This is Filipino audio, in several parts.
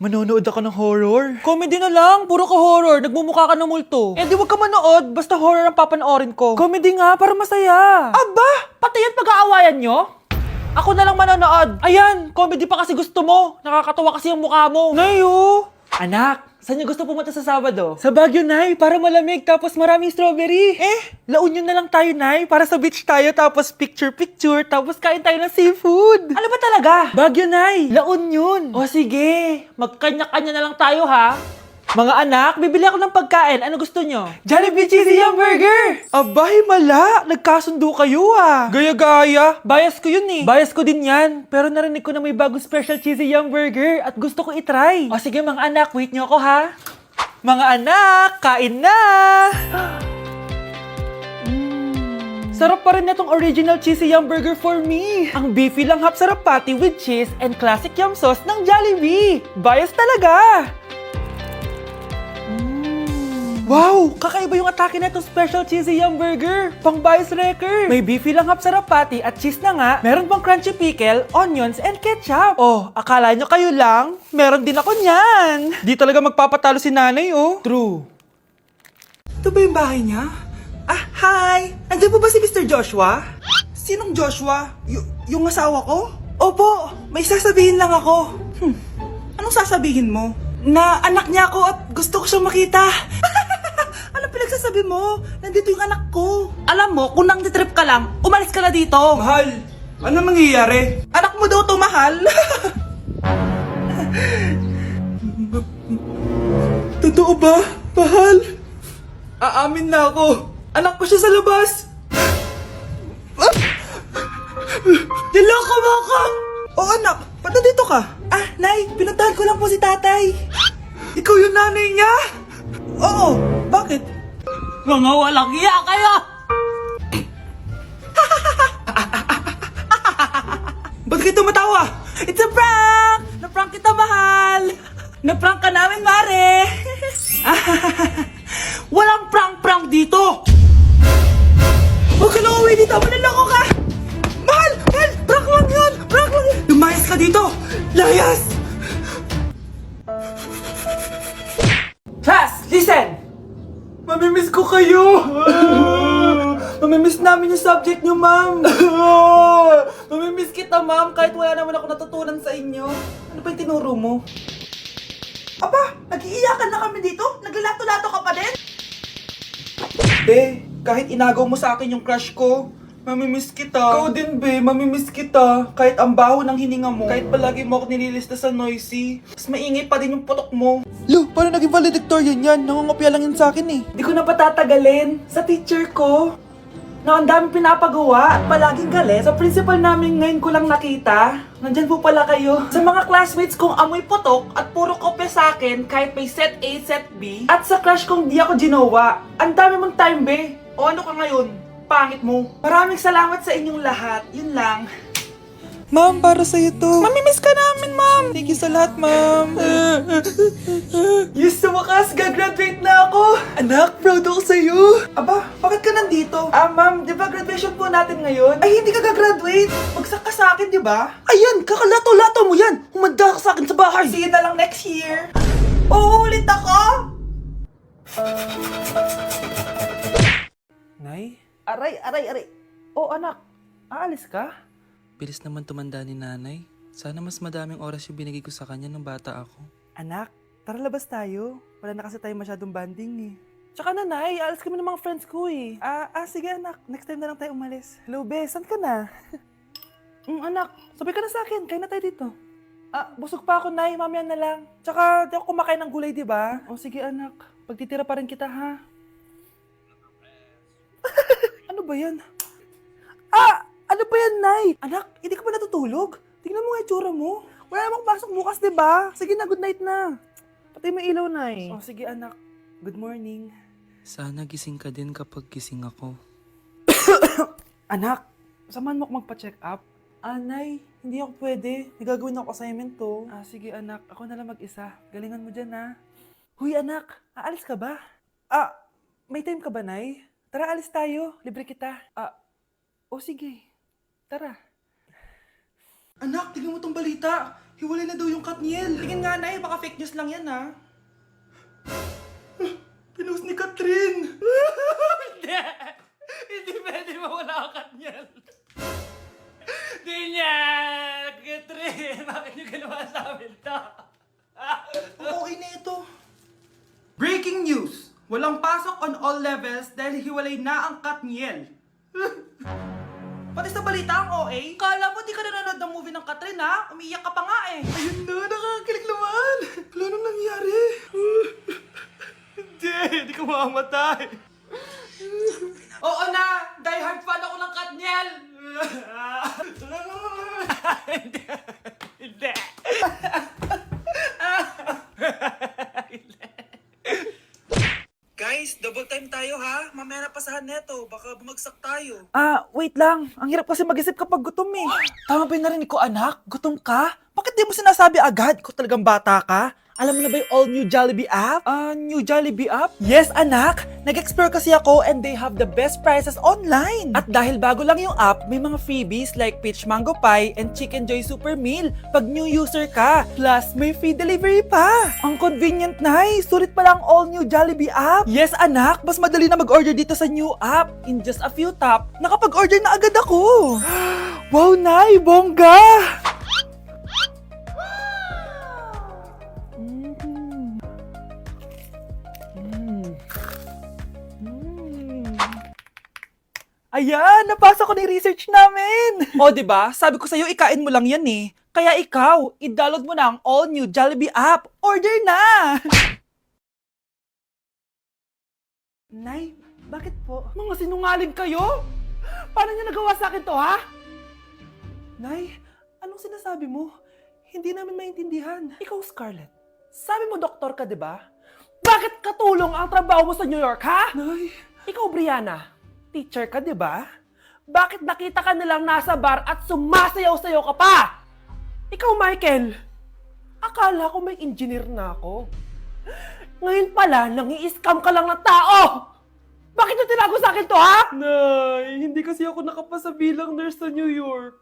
Manonood ako ng horror. Comedy na lang, puro ka horror. Nagmumukha ka ng multo. Eh di wag ka manood, basta horror ang papanoorin ko. Comedy nga, para masaya. Aba, pati yan pag-aawayan nyo? Ako na lang manonood. Ayan, comedy pa kasi gusto mo. Nakakatawa kasi ang mukha mo. Nayo! Anak, saan niyo gusto pumunta sa Sabado? Sa Baguio, Nay, para malamig tapos maraming strawberry. La Union na lang tayo, Nay, para sa beach tayo tapos picture-picture tapos kain tayo ng seafood. Ano ba talaga? Baguio, Nay, La Union. O sige, magkanya-kanya na lang tayo, ha? Mga anak, bibili ako ng pagkain. Ano gusto nyo? Jollibee Cheesy Yum Burger! Abay, mala! Nagkasundo kayo ah! Gaya-gaya! Bias ko yun eh! Bias ko din yan! Pero narinig ko na may bagong special Cheesy Yum Burger at gusto ko itry! O sige mga anak, wait nyo ako ha! Mga anak, kain na! Sarap pa rin itong original Cheesy Yum Burger for me! Ang beefy lang hap sarap patty with cheese and classic yum sauce ng Jollibee! Bias talaga! Wow! Kakaiba yung atake na itong special cheesy yum burger. Pang bias wrecker. May beefy lang hap sarap patty at cheese na nga. Meron pang crunchy pickle, onions, and ketchup. Oh, akala nyo kayo lang? Meron din ako niyan. Di talaga magpapatalo si nanay, oh. True. Ito ba yung bahay niya? Ah, hi! Andiyan po ba si Mr. Joshua? Sinong Joshua? Yung asawa ko? Opo, may sasabihin lang ako. Anong sasabihin mo? Na anak niya ako at gusto ko siyang makita. Anong pinagsasabi mo? Nandito yung anak ko. Alam mo, kung nang-trip ka lang, umalis ka na dito. Mahal, ano mangyayari? Anak mo daw to, mahal. Totoo ba, mahal? Aamin na ako. Anak ko siya sa labas. Niloko mo ako! Oh anak, ba't nandito ka? Ah, Nay, pinuntahan ko lang po si tatay. Ikaw yung nanay niya? Oo, bakit? Mga walang iya kayo! Ba't kayo tumatawa? It's a prank! Na-prank kita, mahal! Na-prank ka namin, Mare! Walang prank-prank dito! Huwag ka na uwi dito! Manaloko ka! Mahal! Mahal! Prank lang yun! Prank lang yun! Lumayas ka dito! Layas! Class! Listen! Mamimiss ko kayo! Mamimiss namin yung subject nyo, ma'am! Mamimiss kita, ma'am, kahit wala naman ako natutunan sa inyo. Ano ba yung tinuro mo? Aba, nag-iiyakan na kami dito? Naglalato-lato ka pa din? Be, kahit inagaw mo sa akin yung crush ko, mamimiss kita. Ikaw din, be. Mamimiss kita. Kahit ang baho ng hininga mo. Kahit palagi mo ako nililista sa noisy. Mas maingay pa din yung putok mo. Lo, paano naging valedictorian yan? Nangungopia lang yun sa akin eh. Di ko na patatagalin. Sa teacher ko, na ang dami pinapagawa at palaging galit. Sa principal namin ngayon ko lang nakita. Nandyan po pala kayo. Sa mga classmates kong amoy putok at puro kopya sa akin kahit may set A, set B. At sa crush kong di ako ginawa. Ang dami mong time, be. O ano ka ngayon? Pangit mo. Maraming salamat sa inyong lahat. Yun lang. Ma'am, para sa'yo to. Mamimiss ka namin, ma'am. Thank you sa lahat, ma'am. Yes, sa wakas, gagraduate na ako. Anak, proud ako sa'yo. Aba, bakit ka nandito? Ah, ma'am, di ba graduation po natin ngayon? Ay, hindi ka gagraduate. Magsak ka sa akin, di ba? Ayan, kakalato-lato mo yan. Humanda ka sa akin sa bahay. See you na lang next year. Uulit ako. Nay? Aray. Oh, anak. Aalis ka? Bilis naman tumanda ni nanay. Sana mas madaming oras yung binigay ko sa kanya nung bata ako. Anak, tara labas tayo. Wala na kasi tayo masyadong banding eh. Tsaka nanay, aalis kami ng mga friends ko eh. Sige anak. Next time na lang tayo umalis. Hello, be. Saan ka na? Anak, sabay ka na sa akin. Kain na tayo dito. Busog pa ako, nay. Mamaya na lang. Tsaka, di ako kumakain ng gulay, di ba? O sige, anak. Pagtitira pa rin kita, ha? Ano ba yan? Ano ba yan, Nay? Anak, hindi ka ba natutulog? Tingnan mo nga itsura mo. Wala namang pasok bukas, di ba? Sige na, good night na. Patay mo ilaw, Nay. O, sige, anak. Good morning. Sana gising ka din kapag gising ako. Anak, samahan mo ako magpa-check up. Nay, hindi ako pwede. May gagawin ako assignment to. Sige, anak. Ako na lang mag-isa. Galingan mo dyan, ha? Huy, anak. Aalis ka ba? May time ka ba, Nay? Tara, alis tayo. Libre kita. Sige. Tara. Anak, tignan mo tong balita. Hiwalay na daw yung Katniel. Tingin nga, Nay. Baka fake news lang yan, ha? Pinost ni Catherine. Hindi. Hindi pwede mawala ang Katniel. Hindi niya. Catherine, bakit niyo ginawa sa amin to? Okay na ito. Breaking news. Walang pasok on all levels dahil hiwalay na ang Katniel. Pati sa balita ang OA, kala mo di ka nanonood ng movie ng Catherine ha? Umiiyak ka pa nga eh. Ayun na, nakakakilig naman. Wala nang nangyari. Hindi ka mamamatay. Oo na, die hard fan ako ng Katniel. Hindi. Hindi. Guys, double time tayo ha. Mamaya na pasahan neto. Baka bumagsak tayo. Wait lang. Ang hirap kasi mag-isip kapag gutom eh. Tama ba yung narinig ko, anak? Gutom ka? Bakit di mo sinasabi agad? Ikaw talagang bata ka? Alam mo na ba yung all new Jollibee app? New Jollibee app? Yes, anak! Nag-explore kasi ako and they have the best prices online. At dahil bago lang yung app, may mga freebies like peach mango pie and chicken joy super meal pag new user ka. Plus, may free delivery pa. Ang convenient, Nay. Sulit pala ang all new Jollibee app. Yes, anak. Mas madali na mag-order dito sa new app. In just a few tap, nakapag-order na agad ako. Wow, Nay! Bongga! Ayan, napasa ko na yung research namin. O, diba? Sabi ko sa'yo, ikain mo lang yan eh. Kaya ikaw, i-download mo na ang all-new Jollibee app. Order na! Nay, bakit po? Mga sinungaling kayo? Paano niya nagawa sa akin to, ha? Nay, anong sinasabi mo? Hindi namin maintindihan. Ikaw, Scarlett. Sabi mo, doktor ka, diba? Bakit katulong ang trabaho mo sa New York, ha? Nay. Ikaw, Brianna. Teacher ka, di ba? Bakit nakita ka nilang nasa bar at sumasayaw-sayaw ka pa? Ikaw, Michael, akala ko may engineer na ako. Ngayon pala, nangi-scam ka lang ng tao! Bakit yung tinago sa akin to, ha? Nay, hindi kasi ako nakapasa bilang nurse sa New York.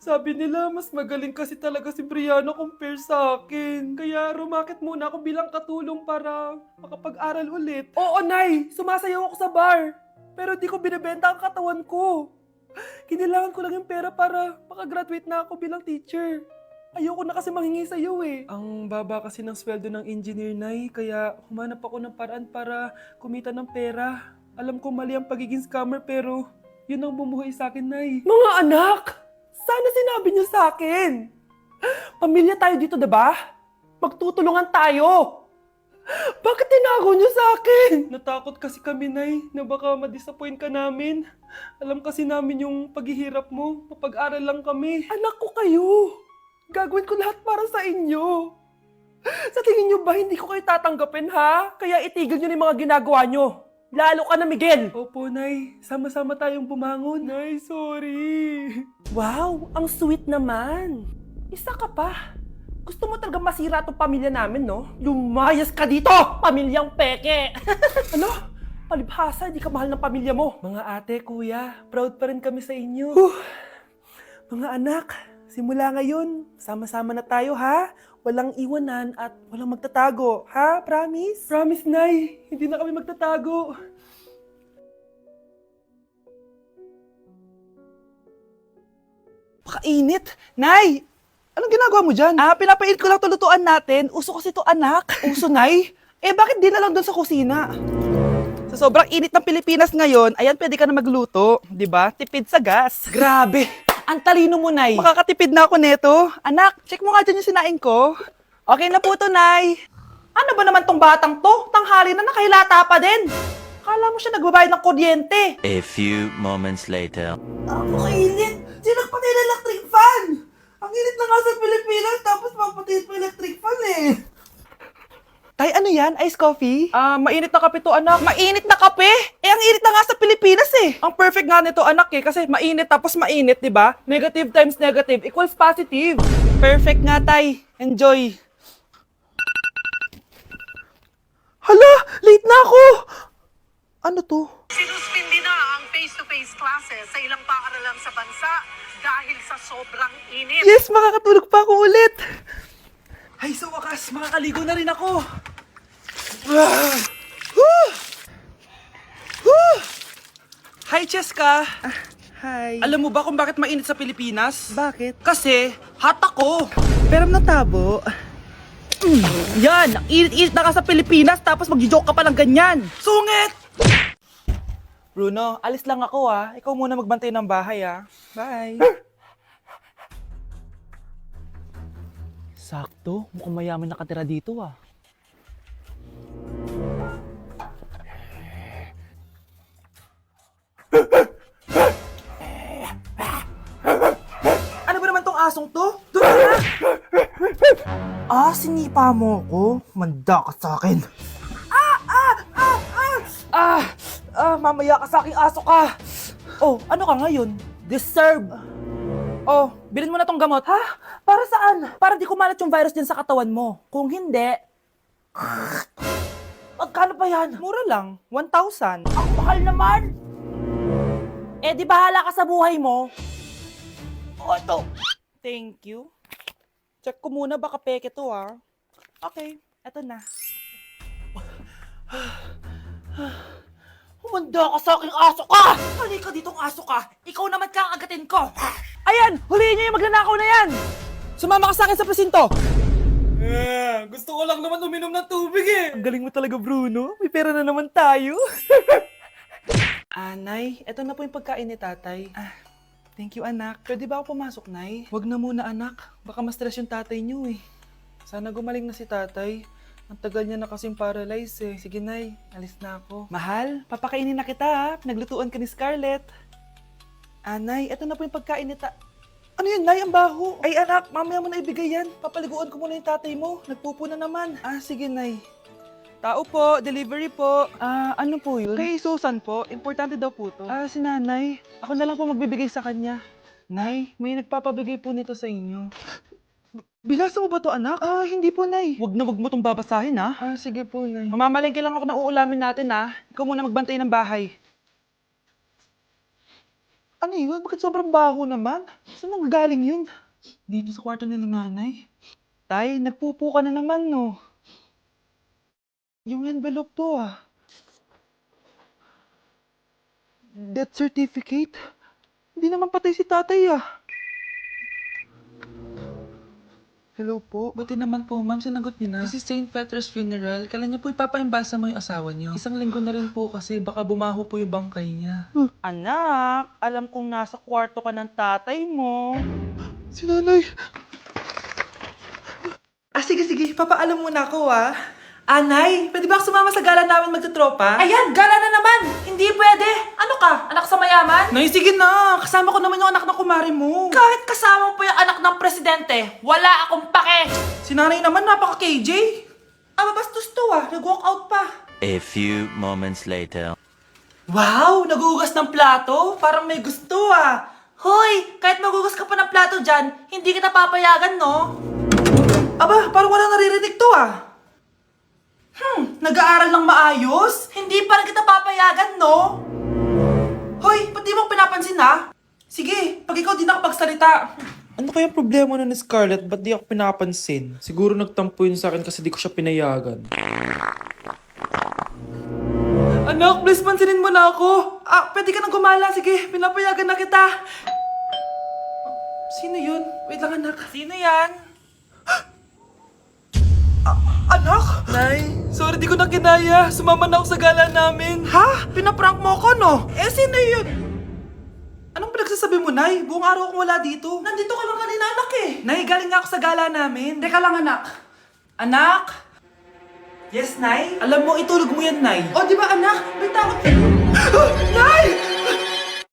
Sabi nila, mas magaling kasi talaga si Brianna compare sa akin. Kaya rumakit muna ako bilang katulong para makapag-aral ulit. Oo, Nay, sumasayaw ako sa bar. Pero di ko binibenta ang katawan ko. Kinilangan ko lang yung pera para makagraduate na ako bilang teacher. Ayoko na kasi manghingi sa iyo eh. Ang baba kasi ng sweldo ng engineer, Nay, kaya humanap ako ng paraan para kumita ng pera. Alam ko mali ang pagiging scammer pero yun ang bumuhay sa akin, Nay. Mga anak! Sana sinabi niyo sa akin. Pamilya tayo dito, diba? Magtutulungan tayo. Bakit tinago niyo sa akin? Natakot kasi kami, Nay, na baka ma-disappoint ka namin. Alam kasi namin yung paghihirap mo. Mapag-aral lang kami. Anak ko kayo. Gagawin ko lahat para sa inyo. Sa tingin niyo ba hindi ko kayo tatanggapin, ha? Kaya itigil niyo na yung mga ginagawa niyo. Lalo ka na, Miguel. Opo, Nay. Sama-sama tayong bumangon. Nay, sorry. Wow, ang sweet naman. Isa ka pa. Gusto mo talaga masira itong pamilya namin, no? Lumayas ka dito, pamilyang peke! Ano? Palibhasa, di ka mahal ng pamilya mo. Mga ate, kuya, proud pa rin kami sa inyo. Mga anak, simula ngayon, sama-sama na tayo, ha? Walang iwanan at walang magtatago, ha? Promise? Promise, Nay. Hindi na kami magtatago. Pakainit! Nay! Anong ginagawa mo dyan? Pinapait ko lang ito lutuan natin. Uso kasi ito, anak. Uso, Nay? Bakit di na lang doon sa kusina? Sa sobrang init ng Pilipinas ngayon, ayan, pwede ka na magluto. Diba? Tipid sa gas. Grabe! Ang talino mo, Nay. Makakatipid na ako neto. Anak, check mo nga dyan yung sinain ko. Okay na po to, Nay. Ano ba naman tong batang to? Tanghali na nakahilata pa din. Akala mo siya nagbabayad ng kuryente. A few moments later. Ang kainit! Sinakpatay na electric fan! Ang init na nga sa Pilipinas, tapos papatay pa electric fan eh. Tay, ano yan? Ice coffee? Mainit na kape to, anak. Mainit na kape? Ang init na nga sa Pilipinas eh. Ang perfect nga nito, anak eh, kasi mainit tapos mainit, di ba? Negative times negative equals positive. Perfect nga, Tay. Enjoy. Hala! Late na ako! Ano to? Sinuspindi na ang face-to-face classes sa ilang paaralan sa bansa dahil sa sobrang init. Yes, makakatulog pa ako ulit. Ay, sa wakas, makakaligo na rin ako. Ah! Woo! Woo! Hi, Cheska. Hi. Alam mo ba kung bakit mainit sa Pilipinas? Bakit? Kasi, hot ako. Pero natabo. Yan! Ang init-init na ka sa Pilipinas tapos mag-joke ka pa ng ganyan. Sungit! Bruno, alis lang ako Ikaw muna magbantay ng bahay Bye. Sakto. Mukhang mayaman nakatira dito Ano ba naman tong asong to? Doon na! Sinipa mo ko? Manda ka sa akin. Mamaya ka sa aking aso ka. Oh, ano ka ngayon? Deserve. Oh, bilhin mo na tong gamot. Ha? Para saan? Para di kumalat yung virus din sa katawan mo. Kung hindi... Magkano pa yan? Mura lang. 1,000. Ang mahal naman! Eh, di bahala ka sa buhay mo. Oh, ito. Thank you. Check ko muna, baka peke to Okay, eto na. Humanda ka sa aking aso ka! Halika ditong aso ka! Ikaw naman kakagatin ko! Ayan! Huliin niyo yung magnanakaw na yan! Sumama ka sa akin sa presinto! Gusto ko lang naman uminom ng tubig Ang galing mo talaga, Bruno. May pera na naman tayo. Nay, eto na po yung pagkain ni tatay. Thank you, anak. Pwede ba ako pumasok, Nay? Wag na muna, anak. Baka ma-stress yung tatay niyo Sana gumaling na si tatay. Ang tagal niya na kasing paralyzed Sige, Nay. Alis na ako. Mahal, papakainin na kita Naglutuan ka ni Scarlett. Nay, eto na po yung pagkain ni Ano yun, Nay? Ang baho. Ay, anak, mamaya mo na ibigay yan. Papaliguan ko muna yung tatay mo. Nagpupo na naman. Sige, Nay. Tao po, delivery po. Ano po yun? Kay Susan po. Importante daw po to. Si nanay. Ako na lang po magbibigay sa kanya. Nay, may nagpapabigay po nito sa inyo. Binasa mo ba to, anak? Hindi po, Nay. Wag mo tong babasahin, sige po, Nay. Mamamalengke lang ako ng uulamin natin, Ikaw muna magbantay ng bahay. Ano yun? Bakit sobrang baho naman? Saan nang galing yun? Dito sa kwarto ni nanay. Tay, nagpupo ka na naman, no? Yung envelope to, Death certificate? Hindi naman patay si tatay, Hello po. Buti naman po, ma'am, sinagot niyo na. This is St. Peter's Funeral. Kala niyo po ipapaimbasa mo yung asawa niyo. Isang linggo na rin po kasi baka bumaho po yung bangkay niya. Anak, alam kong nasa kwarto ka ng tatay mo. Si nanay. Sige. Papaalam muna ako, Nay, pwede ba ako sumama sa gala namin magtutropa? Ayan, gala na naman! Hindi pwede! Ano ka? Anak sa mayaman? Nay, sige na! Kasama ko naman yung anak ng kumari mo. Kahit kasama mo pa yung anak ng presidente, wala akong pake! Si nanay naman, napaka-KJ. Mabastos to nag-walk out pa. A few moments later. Wow! Nagugas ng plato? Parang may gusto Hoy! Kahit magugas ka pa ng plato dyan, hindi kita papayagan, no? Parang wala naririnig to Nag-aaral ng maayos? Hindi pa rin kita papayagan, no? Hoy, ba't di mo pinapansin, Sige, pag ikaw di nakapagsalita. Ano kaya problema na ni Scarlett? Ba't di ako pinapansin? Siguro nagtampo yun sa akin kasi di ko siya pinayagan. Anak, please pansinin mo na ako. Pwede ka nang gumala. Sige, pinapayagan na kita. Sino yun? Wait lang, anak. Sino yan? Anak? Nay, sorry di ko na kinaya. Sumama na ako sa gala namin. Ha? Pinaprank mo ako, no? Sino yun? Anong pinagsasabi mo, Nay? Buong araw akong wala dito. Nandito ka lang kanina, anak Nay, galing nga ako sa gala namin. Teka lang, anak. Anak? Yes, Nay? Alam mo, itulog mo yan, Nay. Di ba, anak? May takot. Nay!